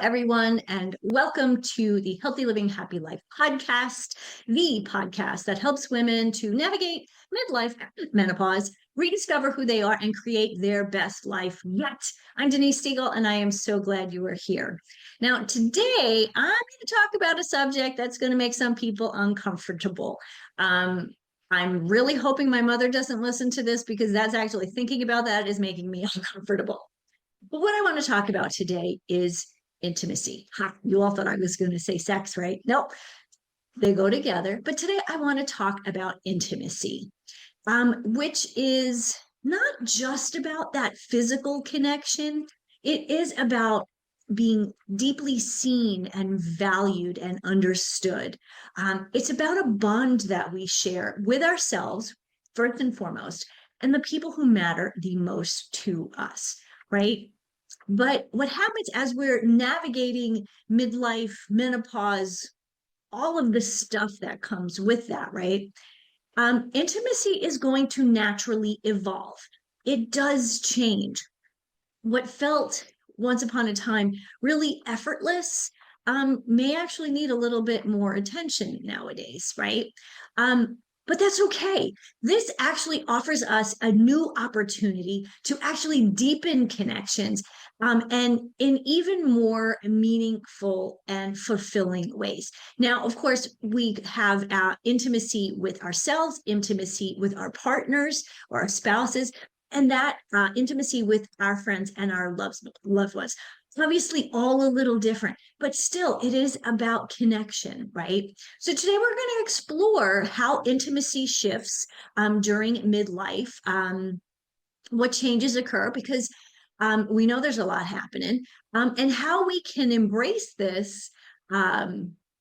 everyone, and welcome to the Healthy Living Happy Life podcast, the podcast that helps women to navigate midlife, menopause, rediscover who they are, and create their best life yet. I'm Denise Stiegel, and I am so glad you are here. Now, today, I'm going to talk about a subject that's going to make some people uncomfortable. I'm really hoping my mother doesn't listen to this because that's actually thinking about that is making me uncomfortable. But what I want to talk about today is intimacy. You all thought I was going to say sex, right? Nope, they go together. But today I want to talk about intimacy, which is not just about that physical connection. It is about being deeply seen and valued and understood. It's about a bond that we share with ourselves, first and foremost, and the people who matter the most to us, right? But what happens as we're navigating midlife, menopause, all of the stuff that comes with that, right? Intimacy is going to naturally evolve. It does change. What felt once upon a time really effortless may actually need a little bit more attention nowadays, right? But that's okay. This actually offers us a new opportunity to actually deepen connections and in even more meaningful and fulfilling ways. Now, of course, we have intimacy with ourselves, intimacy with our partners or our spouses, and that intimacy with our friends and our loved ones. Obviously, all a little different, but still, it is about connection, right? So today we're going to explore how intimacy shifts during midlife, what changes occur, because we know there's a lot happening, and how we can embrace this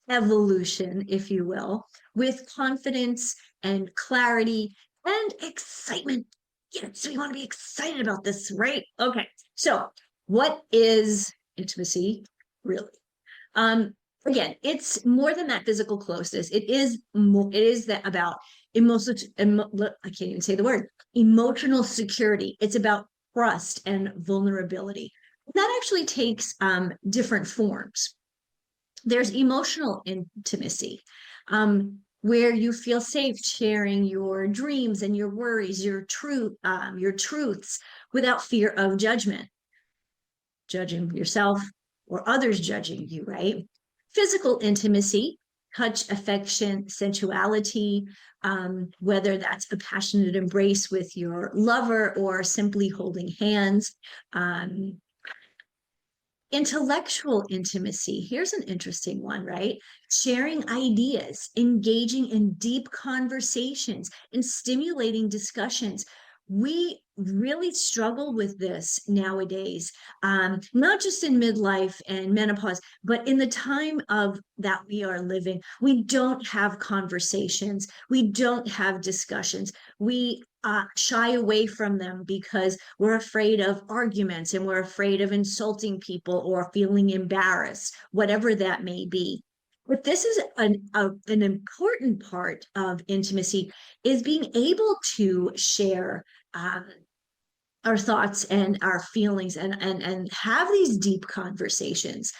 evolution, if you will, with confidence and clarity and excitement. Yes, we want to be excited about this, right? Okay, so what is intimacy really? Again, it's more than that physical closeness. It is more, it is that about emotional, I can't even say the word, emotional security. It's about trust and vulnerability. That actually takes different forms. There's emotional intimacy, where you feel safe sharing your dreams and your worries, your truths without fear of judging yourself or others judging you, right? Physical intimacy, touch, affection, sensuality, whether that's a passionate embrace with your lover or simply holding hands. Intellectual intimacy. Here's an interesting one, right? Sharing ideas, engaging in deep conversations, and stimulating discussions. We really struggle with this nowadays, not just in midlife and menopause, but in the time of that we are living. We don't have conversations. We don't have discussions. We shy away from them because we're afraid of arguments and we're afraid of insulting people or feeling embarrassed, whatever that may be. But this is an important part of intimacy, is being able to share our thoughts and our feelings and have these deep conversations.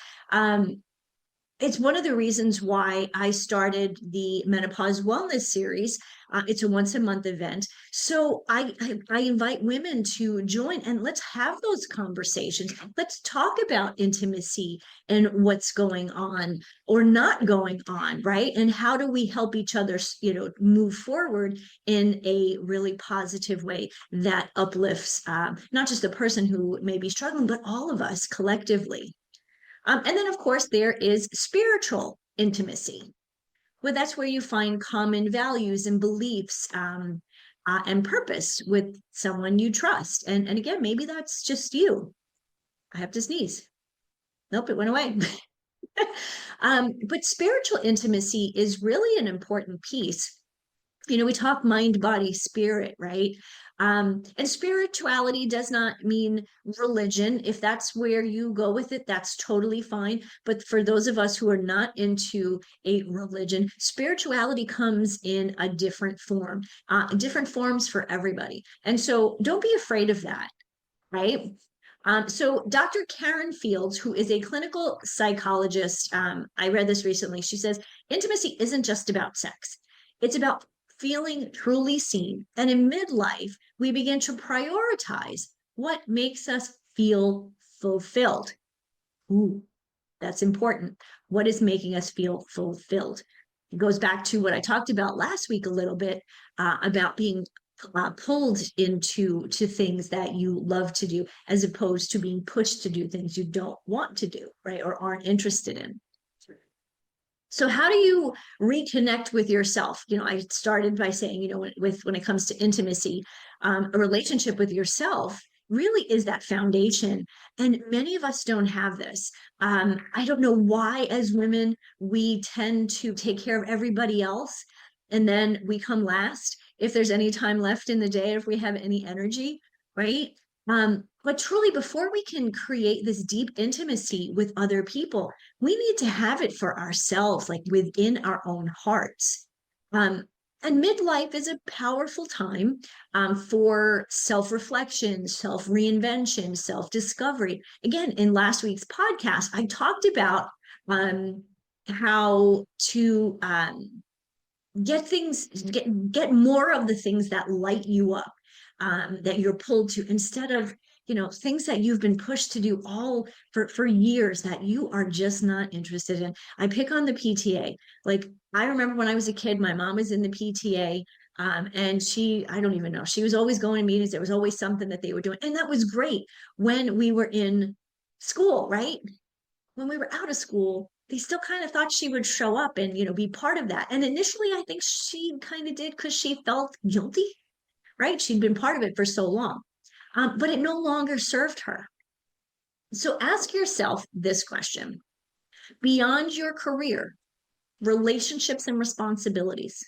It's one of the reasons why I started the Menopause Wellness Series. It's a once a month event. So I invite women to join and let's have those conversations. Let's talk about intimacy and what's going on or not going on, right? And how do we help each other, move forward in a really positive way that uplifts not just the person who may be struggling, but all of us collectively. And then, of course, there is spiritual intimacy. Well, that's where you find common values and beliefs and purpose with someone you trust. And again, maybe that's just you. I have to sneeze. Nope, it went away. But spiritual intimacy is really an important piece. We talk mind, body, spirit, right? And spirituality does not mean religion. If that's where you go with it, that's totally fine. But for those of us who are not into a religion, spirituality comes in a different form, different forms for everybody. And so don't be afraid of that, right? So Dr. Karen Fields, who is a clinical psychologist, I read this recently. She says, intimacy isn't just about sex. It's about feeling truly seen. And in midlife, we begin to prioritize what makes us feel fulfilled. Ooh, that's important. What is making us feel fulfilled? It goes back to what I talked about last week a little bit about being pulled into things that you love to do, as opposed to being pushed to do things you don't want to do, right? Or aren't interested in. So how do you reconnect with yourself? I started by saying, when it comes to intimacy, a relationship with yourself really is that foundation. And many of us don't have this. I don't know why, as women, we tend to take care of everybody else, and then we come last if there's any time left in the day, if we have any energy, right? But truly, before we can create this deep intimacy with other people, we need to have it for ourselves, like within our own hearts. And midlife is a powerful time for self-reflection, self-reinvention, self-discovery. Again, in last week's podcast, I talked about how to get more of the things that light you up, that you're pulled to, instead of things that you've been pushed to do all for years that you are just not interested in. I pick on the PTA. Like, I remember when I was a kid, my mom was in the PTA, and I don't even know, she was always going to meetings. There was always something that they were doing, and that was great when we were in school, right? When we were out of school, they still kind of thought she would show up and be part of that. And initially, I think she kind of did, because she felt guilty, right? She'd been part of it for so long, but it no longer served her. So ask yourself this question: beyond your career, relationships, and responsibilities,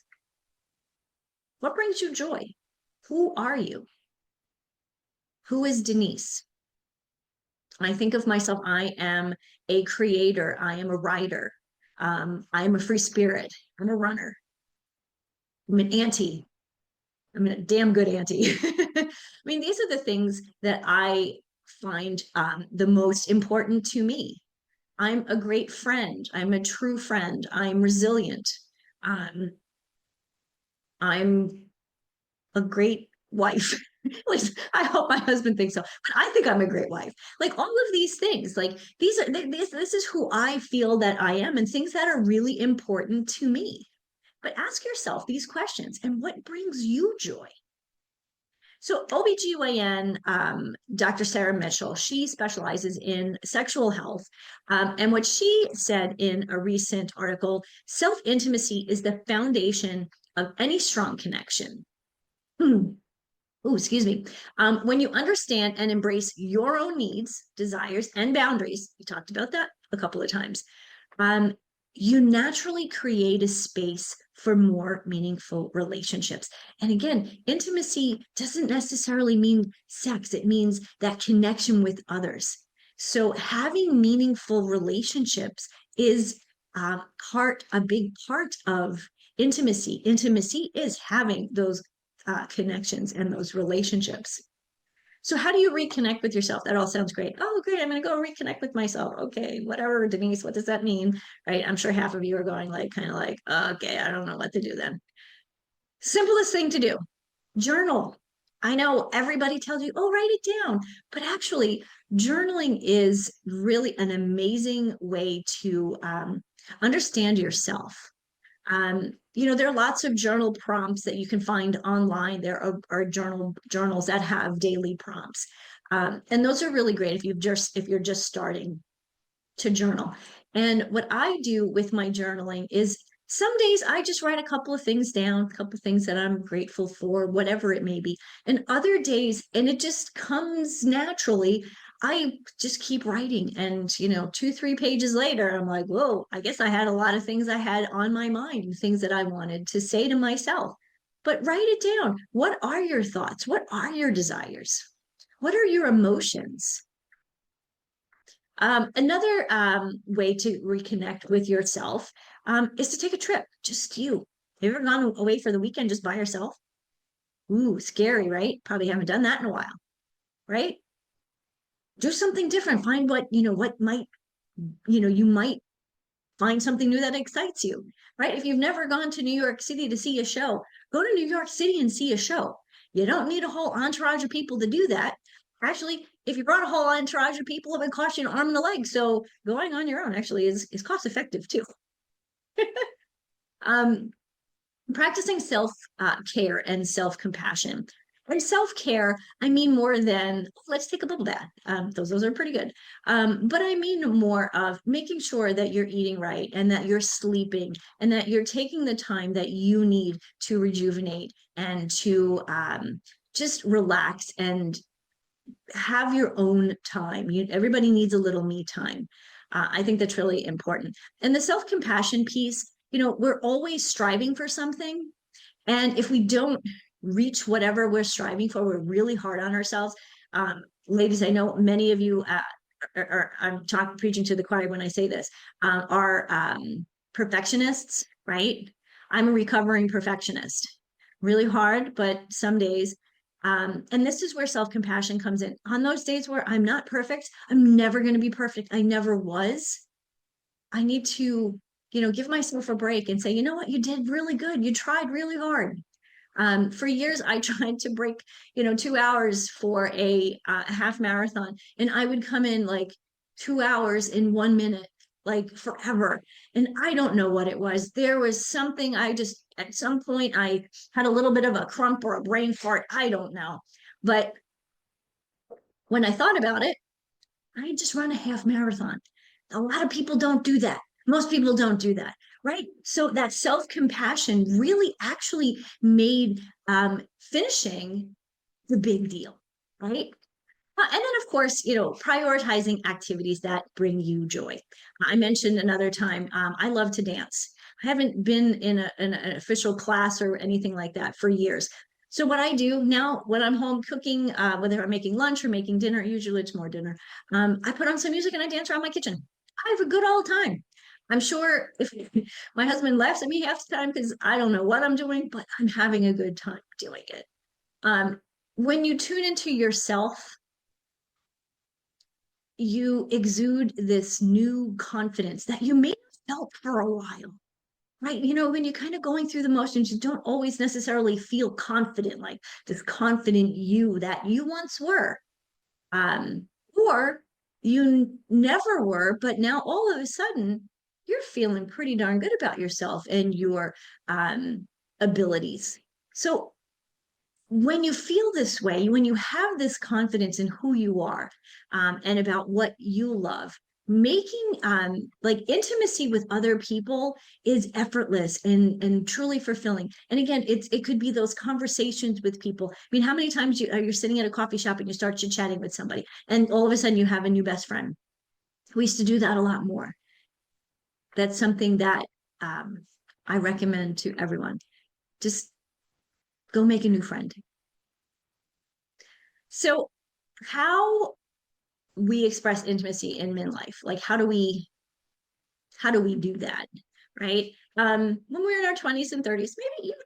what brings you joy? Who are you? Who is Denise? I think of myself, I am a creator, I am a writer, I am a free spirit, I'm a runner, I'm an auntie, I'm a damn good auntie. I mean, these are the things that I find the most important to me. I'm a great friend, I'm a true friend, I'm resilient, I'm a great wife. At least I hope my husband thinks so. But I think I'm a great wife. Like, all of these things, like this is who I feel that I am, and things that are really important to me. But ask yourself these questions, and what brings you joy? So OBGYN, Dr. Sarah Mitchell, she specializes in sexual health. And what she said in a recent article, self-intimacy is the foundation of any strong connection. Oh, excuse me. When you understand and embrace your own needs, desires, and boundaries, we talked about that a couple of times, um, you naturally create a space for more meaningful relationships. And again, intimacy doesn't necessarily mean sex, it means that connection with others. So having meaningful relationships is a big part of intimacy. Intimacy is having those connections and those relationships. So how do you reconnect with yourself? That all sounds great. Oh, great. I'm going to go reconnect with myself. Okay, whatever, Denise, what does that mean? Right? I'm sure half of you are going like, kind of like, okay, I don't know what to do then. Simplest thing to do: journal. I know everybody tells you, oh, write it down. But actually, journaling is really an amazing way to understand yourself. There are lots of journal prompts that you can find online. There are journals that have daily prompts. And those are really great if you're just starting to journal. And what I do with my journaling is, some days I just write a couple of things down, a couple of things that I'm grateful for, whatever it may be. And other days, and it just comes naturally, I just keep writing. And, 2, 3 pages later, I'm like, whoa, I guess I had a lot of things I had on my mind, things that I wanted to say to myself. But write it down. What are your thoughts? What are your desires? What are your emotions? Another way to reconnect with yourself is to take a trip, just you. Have you ever gone away for the weekend just by yourself? Ooh, scary, right? Probably haven't done that in a while, right? do something different. Find what might, you might find something new that excites you, right? If you've never gone to New York City to see a show, go to New York City and see a show. You don't need a whole entourage of people to do that. Actually, if you brought a whole entourage of people, it would cost you an arm and a leg. So going on your own actually is cost effective too. um, Practicing self care and self compassion. And self care, I mean more than let's take a bubble bath. Those are pretty good. But I mean more of making sure that you're eating right and that you're sleeping and that you're taking the time that you need to rejuvenate and to just relax and have your own time. Everybody needs a little me time. I think that's really important. And the self compassion piece, we're always striving for something. And if we don't reach whatever we're striving for, we're really hard on ourselves. Ladies, I know many of you I'm preaching to the choir when I say this, are perfectionists, right? I'm a recovering perfectionist. Really hard, but some days. And this is where self-compassion comes in. On those days where I'm not perfect, I'm never going to be perfect. I never was. I need to, give myself a break and say, you know what, you did really good. You tried really hard. For years, I tried to break, 2 hours for a half marathon, and I would come in like 2 hours in 1 minute, like forever. And I don't know what it was. There was something at some point, I had a little bit of a crump or a brain fart. I don't know. But when I thought about it, I just run a half marathon. A lot of people don't do that. Most people don't do that, right? So that self compassion really actually made finishing the big deal, right? And then, of course, prioritizing activities that bring you joy. I mentioned another time, I love to dance. I haven't been in an official class or anything like that for years. So what I do now when I'm home cooking, whether I'm making lunch or making dinner, usually it's more dinner, I put on some music and I dance around my kitchen. I have a good old time. I'm sure if my husband laughs at me half the time because I don't know what I'm doing, but I'm having a good time doing it. When you tune into yourself, you exude this new confidence that you may have felt for a while, right? When you're kind of going through the motions, you don't always necessarily feel confident, like this confident you that you once were, or you never were, but now all of a sudden you're feeling pretty darn good about yourself and your abilities. So when you feel this way, when you have this confidence in who you are and about what you love, making like intimacy with other people is effortless and truly fulfilling. And again, it could be those conversations with people. I mean, how many times you're sitting at a coffee shop and you start chit-chatting with somebody, and all of a sudden you have a new best friend. We used to do that a lot more. That's something that I recommend to everyone. Just go make a new friend. So, how we express intimacy in midlife, like how do we do that, right? When we're in our 20s and 30s, maybe even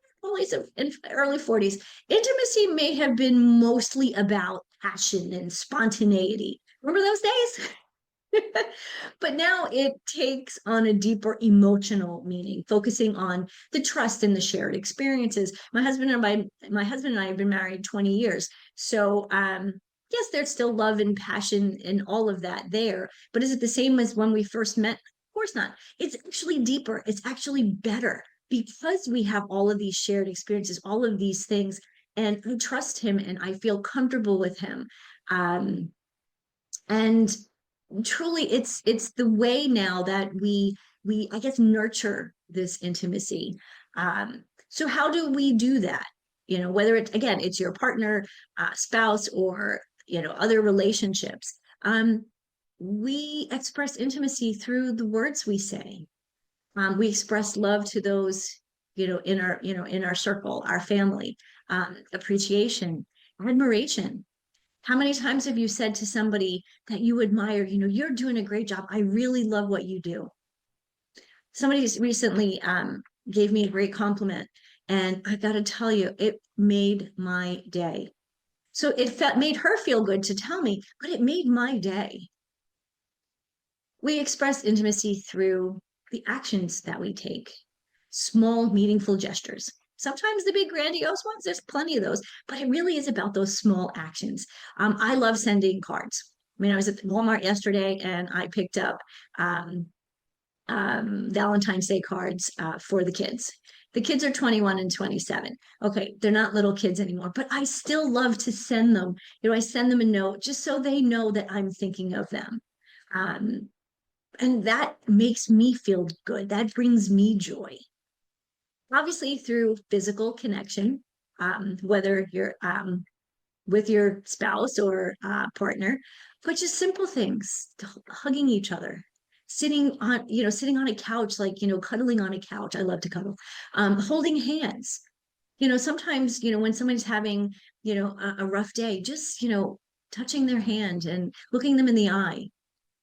early 40s, intimacy may have been mostly about passion and spontaneity. Remember those days? But now it takes on a deeper emotional meaning, focusing on the trust and the shared experiences. My husband and I have been married 20 years. So yes, there's still love and passion and all of that there. But is it the same as when we first met? Of course not. It's actually deeper. It's actually better because we have all of these shared experiences, all of these things. And I trust him and I feel comfortable with him. And truly it's the way now that we I guess nurture this intimacy. So how do we do that? Whether it's your partner, spouse, or other relationships. We express intimacy through the words we say. We express love to those in our circle, our family. Appreciation, admiration. How many times have you said to somebody that you admire, you're doing a great job. I really love what you do. Somebody recently gave me a great compliment, and I got to tell you, it made my day. So made her feel good to tell me, but it made my day. We express intimacy through the actions that we take, small, meaningful gestures. Sometimes the big, grandiose ones, there's plenty of those, but it really is about those small actions. I love sending cards. I mean, I was at Walmart yesterday and I picked up um, Valentine's Day cards for the kids. The kids are 21 and 27. Okay, they're not little kids anymore, but I still love to send them. I send them a note just so they know that I'm thinking of them. Um, and that makes me feel good. That brings me joy. Obviously, through physical connection, whether you're with your spouse or partner, but just simple things, hugging each other, sitting on a couch, like, cuddling on a couch. I love to cuddle, holding hands. Sometimes, when somebody's having, a rough day, just, touching their hand and looking them in the eye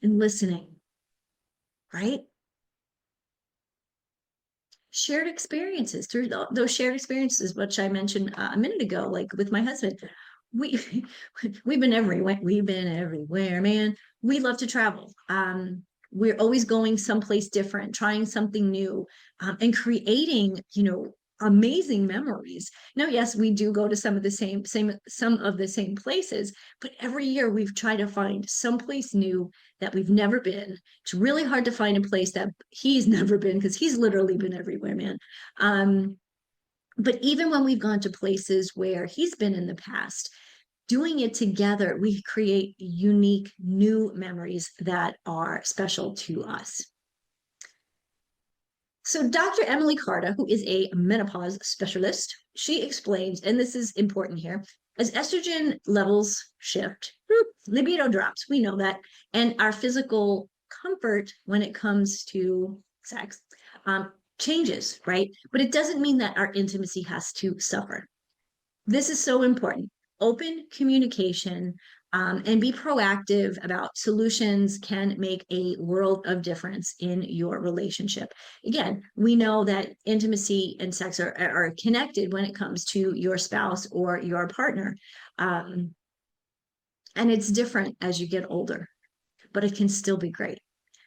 and listening, right? Shared experiences through those shared experiences, which I mentioned a minute ago, like with my husband. We we've been everywhere, man. We love to travel. We're always going someplace different, trying something new, and creating, amazing memories. Now, yes, we do go to some of the same places, but every year we've tried to find someplace new that we've never been. It's really hard to find a place that he's never been because he's literally been everywhere, man. Um, but even when we've gone to places where he's been in the past, doing it together, we create unique new memories that are special to us. So Dr. Emily Carter, who is a menopause specialist, she explains, and this is important here, as estrogen levels shift, libido drops, we know that, and our physical comfort when it comes to sex changes, right? But it doesn't mean that our intimacy has to suffer. This is so important. Open communication, and be proactive about solutions can make a world of difference in your relationship. Again, we know that intimacy and sex are connected when it comes to your spouse or your partner. Um, and it's different as you get older, but it can still be great.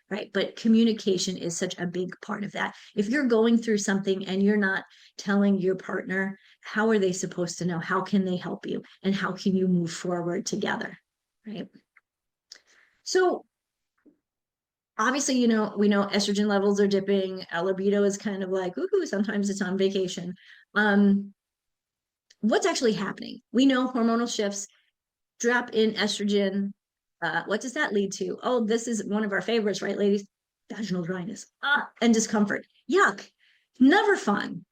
Right. But communication is such a big part of that. If you're going through something and you're not telling your partner, how are they supposed to know? How can they help you? And how can you move forward together? Right. So obviously, we know estrogen levels are dipping. Libido is kind of like, ooh, sometimes it's on vacation. Um, what's actually happening? We know hormonal shifts, drop in estrogen. What does that lead to? Oh, this is one of our favorites, right, ladies? Vaginal dryness, and discomfort. Yuck, never fun.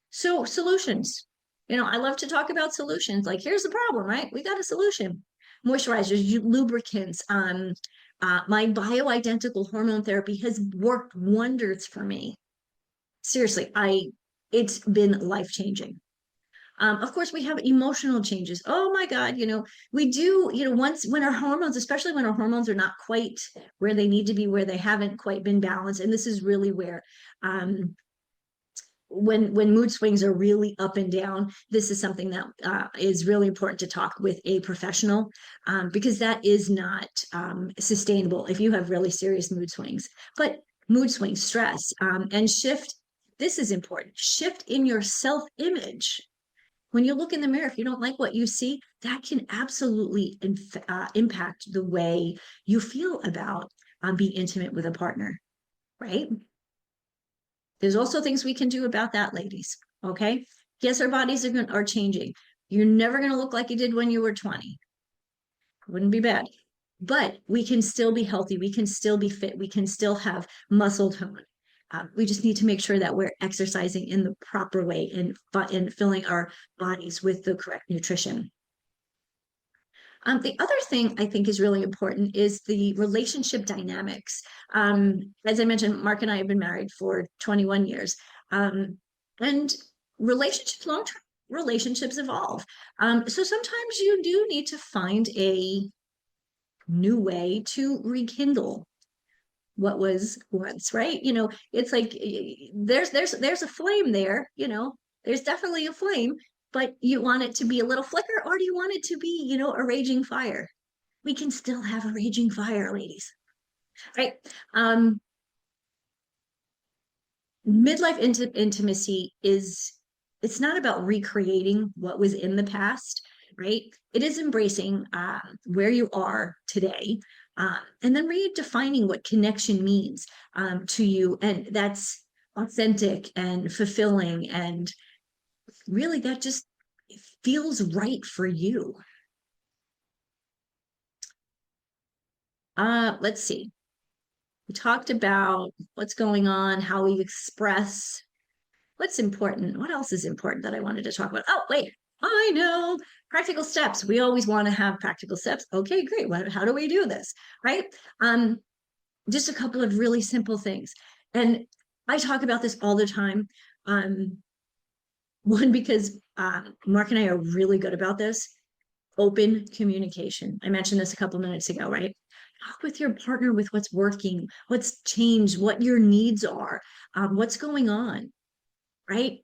So solutions. I love to talk about solutions. Like, here's the problem, right? We got a solution. Moisturizers, lubricants. My bioidentical hormone therapy has worked wonders for me. Seriously, it's been life changing. Of course, we have emotional changes. Oh my God, we do, once when our hormones, especially when our hormones are not quite where they need to be, where they haven't quite been balanced. And this is really where, when mood swings are really up and down, this is something that is really important to talk with a professional, because that is not sustainable if you have really serious mood swings. But mood swings, stress, and shift. This is important. Shift in your self image. When you look in the mirror, if you don't like what you see, that can absolutely impact the way you feel about being intimate with a partner, right? There's also things we can do about that, ladies. Okay. Yes, our bodies are changing. You're never going to look like you did when you were 20. Wouldn't be bad. But we can still be healthy. We can still be fit. We can still have muscle tone. We just need to make sure that we're exercising in the proper way and filling our bodies with the correct nutrition. The other thing I think is really important is the relationship dynamics. As I mentioned, Mark and I have been married for 21 years. And long-term relationships evolve. So sometimes you do need to find a new way to rekindle what was once, right? It's like there's a flame there, there's definitely a flame, but you want it to be a little flicker, or do you want it to be, a raging fire? We can still have a raging fire, ladies, right? Um, Midlife intimacy is, it's not about recreating what was in the past, right? It is embracing where you are today, and then redefining what connection means to you, and that's authentic and fulfilling, and really that just feels right for you. Let's see. We talked about what's going on, how we express. What's important? What else is important that I wanted to talk about? Oh, wait, I know. Practical steps. We always want to have practical steps. Okay, great. How do we do this? Right? Um, just a couple of really simple things. And I talk about this all the time. Um, one, because Mark and I are really good about this. Open communication. I mentioned this a couple minutes ago, right? Talk with your partner with what's working, what's changed, what your needs are, what's going on, right?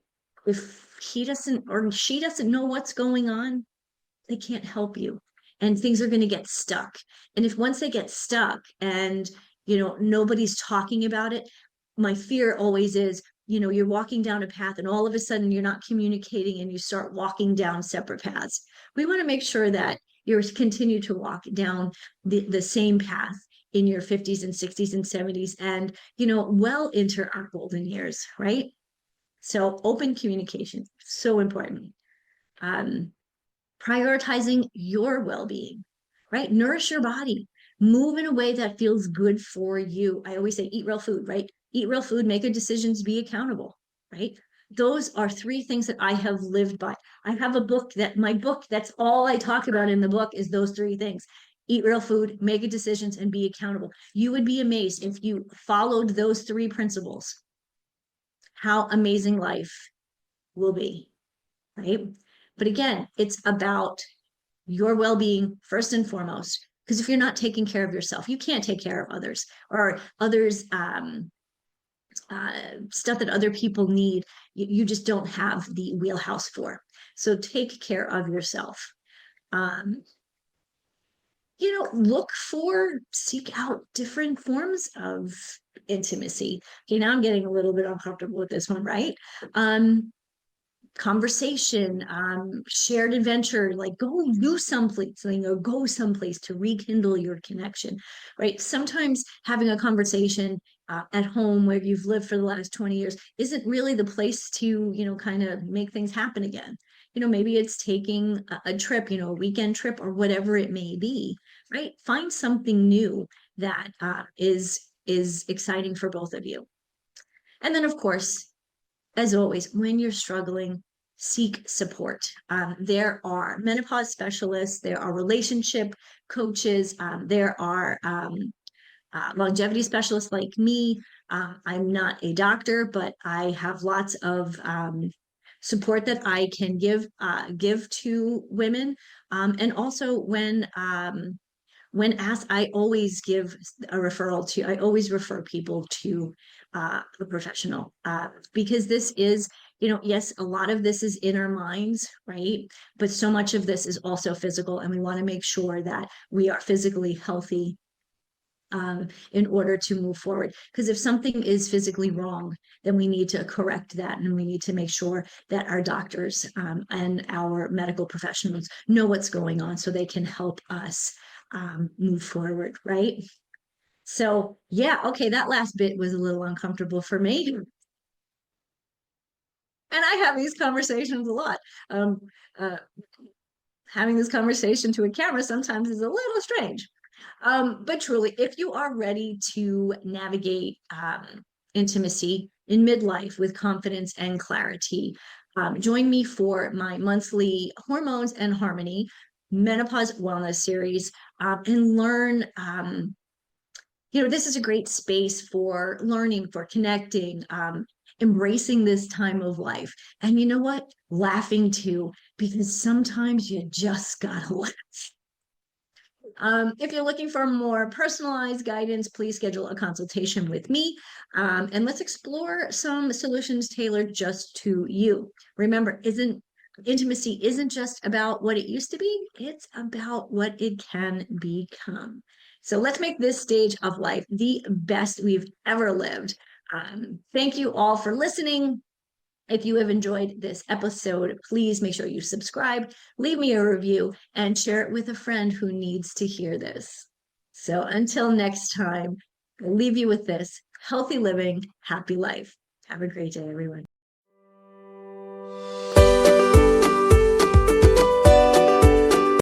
If he doesn't or she doesn't know what's going on, they can't help you. And things are going to get stuck. And if once they get stuck and, nobody's talking about it, my fear always is, you're walking down a path and all of a sudden you're not communicating and you start walking down separate paths. We want to make sure that you continue to walk down the same path in your 50s and 60s and 70s and, well into our golden years, right? So open communication, so important. Um, Prioritizing your well-being, right? Nourish your body, move in a way that feels good for you. I always say eat real food, right? Eat real food, make good decisions, be accountable, right? Those are three things that I have lived by. I have a book that's all I talk about in the book is those three things. Eat real food, make good decisions, and be accountable. You would be amazed if you followed those three principles, how amazing life will be, right? But again, it's about your well-being first and foremost. Because if you're not taking care of yourself, you can't take care of others or others stuff that other people need. You just don't have the wheelhouse for. So take care of yourself. Um, seek out different forms of intimacy. Okay, now I'm getting a little bit uncomfortable with this one, right? Conversation, shared adventure, like go do someplace, go someplace to rekindle your connection, right? Sometimes having a conversation at home where you've lived for the last 20 years isn't really the place to, kind of make things happen again. Maybe it's taking a trip, a weekend trip or whatever it may be, right? Find something new that is exciting for both of you. And then, of course, as always, when you're struggling, seek support. There are menopause specialists, there are relationship coaches, there are longevity specialists like me. I'm not a doctor, but I have lots of support that I can give to women. And also when asked, I always give a referral to, I always refer people to a professional because this is, yes, a lot of this is in our minds, right? But so much of this is also physical, and we want to make sure that we are physically healthy in order to move forward. Because if something is physically wrong, then we need to correct that, and we need to make sure that our doctors and our medical professionals know what's going on so they can help us move forward, right? So yeah, okay, that last bit was a little uncomfortable for me. And I have these conversations a lot. Um, uh, Having this conversation to a camera sometimes is a little strange. But truly, if you are ready to navigate intimacy in midlife with confidence and clarity, join me for my monthly Hormones and Harmony Menopause Wellness series and learn. This is a great space for learning, for connecting, embracing this time of life. And you know what? Laughing too, because sometimes you just gotta laugh. If you're looking for more personalized guidance, please schedule a consultation with me. And let's explore some solutions tailored just to you. Remember, Intimacy isn't just about what it used to be, it's about what it can become. So let's make this stage of life the best we've ever lived. Thank you all for listening. If you have enjoyed this episode, please make sure you subscribe, leave me a review, and share it with a friend who needs to hear this. So until next time, I'll leave you with this: healthy living, happy life. Have a great day, everyone.